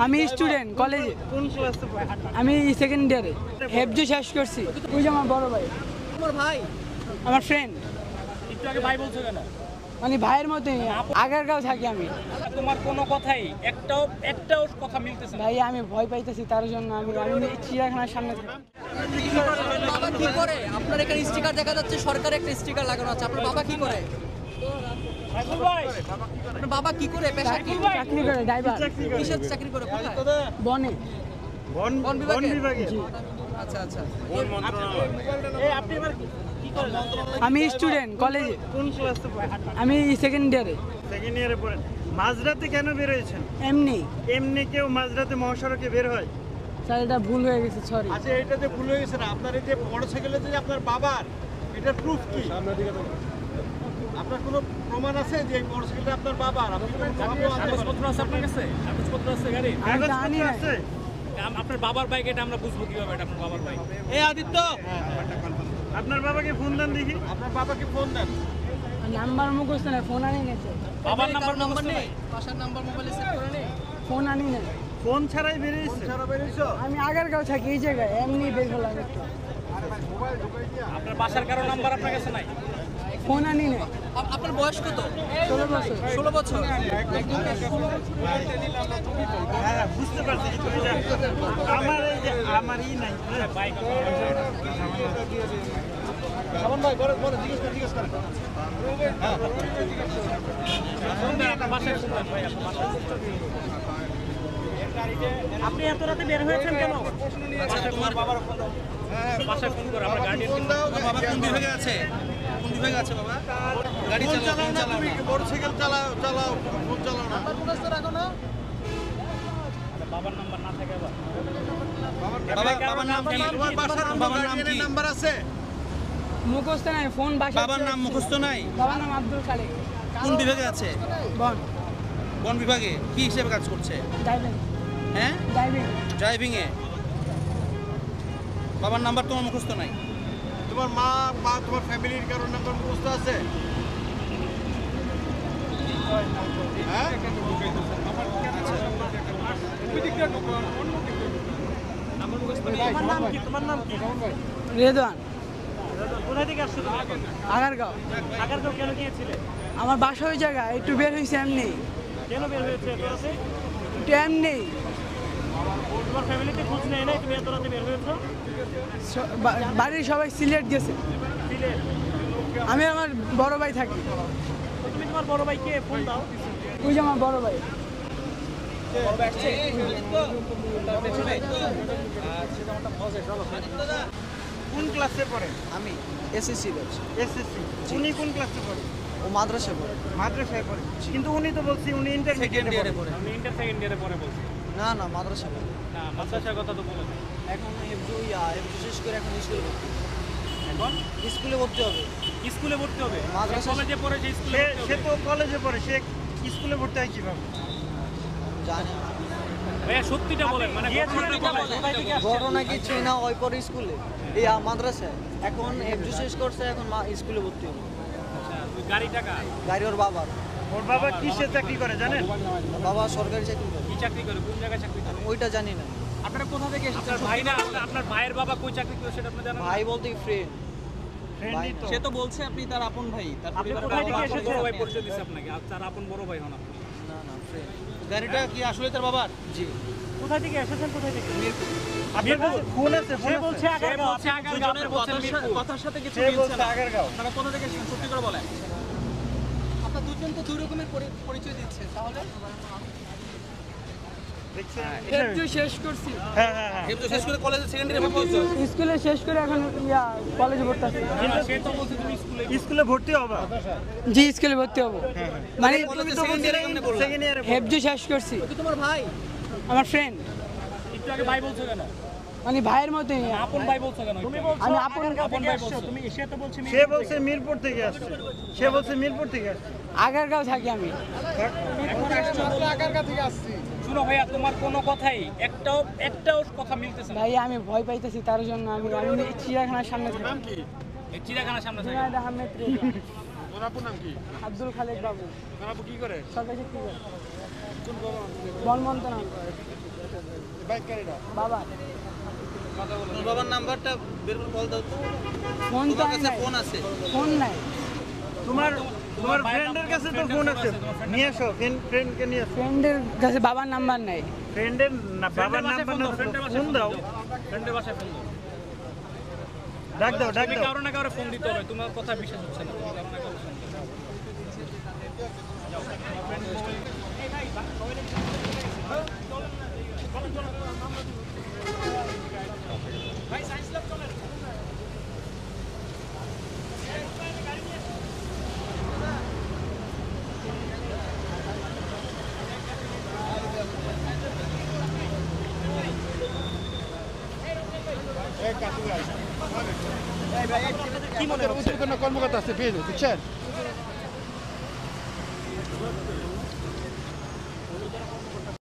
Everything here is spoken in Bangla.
আমি স্টুডেন্ট কলেজে। কোন ক্লাসে পড়ে? আমি সেকেন্ড ইয়ারে হেফজু শেষ করছি। ওই যে আমার বড় ভাই, তোমার ভাই, আমার ফ্রেন্ড। একটু আগে ভাই বলছো কেন? মানে ভাইয়ের মতোই, আগারগাঁও থাকি আমি। তোমার কোনো কথাই একটাও কথা মিলতেছে না। ভাই আমি ভয় পাইতেছি, তার জন্য আমি চিড়িয়াখানার সামনে থাকি। বাবা কি করে? আপনার এখানে স্টিকার দেখা যাচ্ছে, সরকারের একটা স্টিকার লাগানো আছে। আপনার বাবা কি করে? আপনার বাবা কি করে? পেশা কি? চাকরি করে, ড্রাইভার। কিসের চাকরি করে? কোথায়? বনে। বন বিভাগে? আচ্ছা আচ্ছা। আপনি এবার কি করেন? আমি স্টুডেন্ট কলেজে। কোন ক্লাসে পড়ে? আমি সেকেন্ড ইয়ারে। সেকেন্ড ইয়ারে পড়েন। মাঝরাতে কেন বের হয়েছেন? এমনি এমনি কেউ মাঝরাতে মহাসড়কে বের হয়? স্যার, এটা ভুল হয়ে গেছে, সরি। আচ্ছা, এটা যে ভুল হয়ে গেছে না, আপনার এই যে মোটরসাইকেলে যে আপনার বাবার, এটার প্রুফ কি? আপনার কোনো প্রমাণ আছে যে এই মোটরসাইকেলটা আপনার বাবার? আপনি কোনো কাগজপত্র আছে আপনার কাছে? কাগজপত্র আছে গাড়ি? আমি জানি না। আছে? আপনার বাবার বাইক, এটা আমরা বুঝবো কিভাবে এটা আপনার বাবার বাইক? এই আদিত্য, আপনার বাবাকে ফোন দেন দেখি। আপনার বাবাকে ফোন দেন। নাম্বার মুখস্থ না, ফোন আনি না স্যার। বাবার কারো নাম্বার নেই? বাসার নাম্বার মোবাইলে সেভ করে নেই? ফোন আনি না। ফোন ছাড়াই বেরিয়েছে। সারা বেরিয়েছো? আমি আগারগাঁও থাকি, এই জায়গায় এমনি বের হলাম একটু। আপনার বাসার কারো নাম্বার আপনার কাছে নাই? ফোন আনি না। আপনার বয়স কত? 16 বছর। 16 বছর। হ্যাঁ, বুঝতে পারছি। আমার এই যে আমারই নাই বাইক। সামন ভাই, বড় বড় জিজ্ঞেস করেন। আপনি এত রাতে বের হয়েছেন কেন? তোমার বাবার ফোন দাও। বাসায় ফোন করে আমরা গার্ডিয়ান। ফোন দাও। বাবা কোন বিভাগে আছে? কোন বিভাগে আছে বাবা? গাড়ি ফোন চালাও চালাও না, তুমি মোটরসাইকেল চালাও, ফোন চালাও না। বাবার নাম্বার না থাকে আবার। বাবার নাম কি? তোমার বাসার কোনো বাবার নাম গার্ডিয়ানের কি? নাম্বার আছে? মুখস্থ নাই, ফোন বাসায়। বাবার নাম মুখস্থ নাই? বাবার নাম আব্দুল খালেক। কোন বিভাগে আছে? বন। বন বিভাগে কি হিসেবে কাজ করছে? ড্রাইভিং। হ্যাঁ, ড্রাইভিং। ড্রাইভিং এ। বাবার নাম্বার তোমার মুখস্থ নাই? তোমার মা বা তোমার ফ্যামিলির কারোর নাম্বার মুখস্থ আছে? হ্যাঁ? তোমার নাম কি? তোমার নাম কি? রেদওয়ান। কোথা থেকে আসছো তুমি এখন? আগারগাঁও। আগারগাঁও কেন গিয়েছিলে? আমার বাসা ওই জায়গায়, একটু বের হয়েছে এমনি। কেন বের হয়েছে এত রাতে? একটু এমনি। তোমার ফ্যামিলিতে খোঁজ নেই নাই? তুমি এত রাতে বের হয়েছো? বাড়ির সবাই সিলেট গেছে। সিলেট? আমি আমার বড় ভাই থাকি। তো তুমি তোমার বড় ভাইকে ফোন দাও। ওই যে আমার বড় ভাই। কোন ক্লাসে পড়ে? আমি এসএসসি করছি। এসএসসি। উনি কোন ক্লাসে পড়ে? ও মাদ্রাসা পড়ে। মাদ্রাসায় পড়ে। কিন্তু উনি তো বলছি উনি ইন্টারমিডিয়েটে পড়ে। আমি সেকেন্ড ইয়ারে পড়ে বলছি। না না, মাদ্রাসা পড়ে। না, মাদ্রাসার কথা তো বলে। এখন এফজু শেষ করে এখন স্কুলে ভর্তি। এখন স্কুলে ভর্তি হবে। স্কুলে ভর্তি হবে। মাদ্রাসা- কলেজে পড়ে যে স্কুলে সে তো কলেজে পড়ে, সে স্কুলে ভর্তি হয় কিভাবে? জানি না। ভাইয়া সত্যিটা বলেন, মানে ঘটনাটা বলেন। ঘটনা কিছুই না, ওই পরে স্কুলে এই মাদ্রাসায় এখন এফজু শেষ করছে, এখন স্কুলে ভর্তি হবে। গাড়ি টাকা। গাড়ি ওর বাবার। ওর বাবা কিসে চাকরি করে জানেন? বাবা সরকারি চাকরি করে। কি চাকরি করে? কোন জায়গায় চাকরি করে? ওইটা জানি না। আপনারা কোথা থেকে এসেছেন? আপনার ভাই না, আপনার ভাইয়ের বাবা কই চাকরি করে সেটা আপনি জানেন? ভাই বলতে ফ্রেন্ড। ফ্রেন্ডই তো। সে তো বলছে আপনি তার আপন ভাই। তার আপনি পরিবারের কোথায় থেকে আপন এসেছেন? বড় বড় ভাই। ভাই পরিচয় দিছে আপনাকে। আর তার আপন বড় ভাই হন আপনি। না না, ফ্রেন্ড। গাড়িটা কি আসলে তার বাবার? জি। কোথায় থেকে এসেছেন? কোথায় থেকে? মিরপুর। আপনার কাছে ফোন আছে? সে বলছে আগারগাঁও। দুজনের কথার সাথে কিছু সে মিলছে বলছে না। আগারগাঁও। আপনারা কোথা থেকে এসেছেন সত্যি করে বলেন। আপনার দুজন তো দুই রকমের পরিচয় দিচ্ছে, তাহলে দেখছেন? হেফজু শেষ করছি। হ্যাঁ হ্যাঁ হ্যাঁ। কিন্তু শেষ করে কলেজে সেকেন্ড ইয়ারে ভর্তি হয়েছে। স্কুলে শেষ করে এখন কলেজে ভর্তি আছি। কিন্তু সে তো বলছে তুমি স্কুলে ভর্তি হবা। জি, স্কুলে ভর্তি হবো। মানে কলেজে সেকেন্ড ইয়ারে কেমনে বললেন? সেকেন্ড ইয়ারে হেফজু শেষ করছি। তোমার ভাই? আমার ফ্রেন্ড। একটু আগে ভাই বলছো কেন? মানে ভাইয়ের মতোই। আপন ভাই বলছো কেন? তুমি বলছো আমি আপন ভাই বলছো। তুমি সে তো বলছে সে বলছে মিরপুর থেকে আসছে। সে বলছে মিরপুর থেকে আসছে। আগারগাঁও থাকি আমি। আগারগা থেকে আসছি। শুনো ভাইয়া, তোমার কোনো কথাই একটাও কথা মিলতেছে না। ভাই আমি ভয় পাইতেছি, তার জন্য আমি চিড়িয়াখানার সামনে থাকি। এই চিড়িয়াখানার সামনে থাকে। জুনায়েদ আহমেদ রেজা। আপনার আপুর নাম কি? আব্দুল খালেক বাবু আপনার আপু কি করে? সরকারি শিক্ষক কোন বাবা? বন মন্ত্রণালয় বাইক গাড়িটা বাবা তোমার বাবার নাম্বারটা বের করে বল দাও তো। ফোন তো তোমার আমি কাছে নাই। ফোন আছে? ফোন নাই তোমার ফ্রেন্ডের কাছে তো ফোন আছে, নিয়ে আসো ফ্রেন্ডকে নিয়ে আসো। ফ্রেন্ডের কাছে বাবার নাম্বার নাই ফ্রেন্ডের বাবার নাম্বার না, ফোন দাও, ফ্রেন্ডের বাসায় ফোন দাও। ডাক দাও, ডাক তুমি দাও। কারো না কারো ফোন দিতে হবে, তোমার কথা বিশ্বাস হচ্ছে না, তুমি কারো না কারো ফোন দাও। কি মনে হচ্ছে? কোনো কর্মকর্তা আছে পেয়ে যাবে, বুঝছেন?